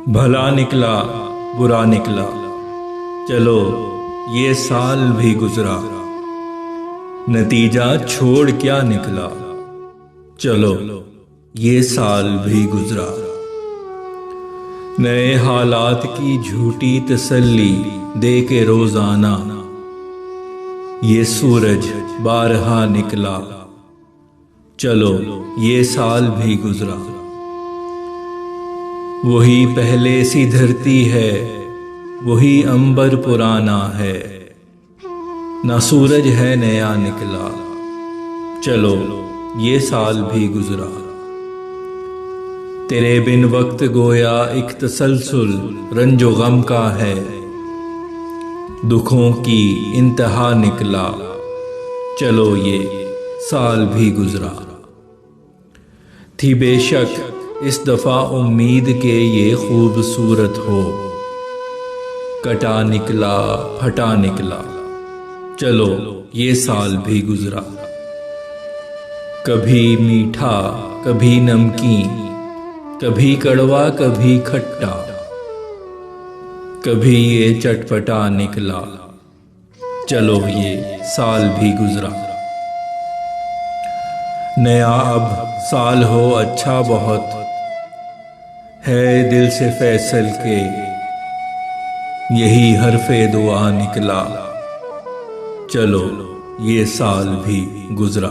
भला निकला बुरा निकला, चलो ये साल भी गुजरा। नतीजा छोड़ क्या निकला, चलो ये साल भी गुजरा। नए हालात की झूठी तसल्ली दे के रोजाना, ये सूरज बारहा निकला, चलो ये साल भी गुजरा। वही पहले सी धरती है, वही अंबर पुराना है, ना सूरज है नया निकला, चलो ये साल भी गुजरा। तेरे बिन वक्त गोया एक तसलसल रंजो गम का है, दुखों की इंतहा निकला, चलो ये साल भी गुजरा। थी बेशक इस दफा उम्मीद के ये खूबसूरत हो, कटा निकला फटा निकला, चलो ये साल भी गुजरा। कभी मीठा कभी नमकीन, कभी कड़वा कभी खट्टा, कभी ये चटपटा निकला, चलो ये साल भी गुजरा। नया अब साल हो अच्छा बहुत है, दिल से फैसल के यही हरफे दुआ निकला, चलो ये साल भी गुजरा।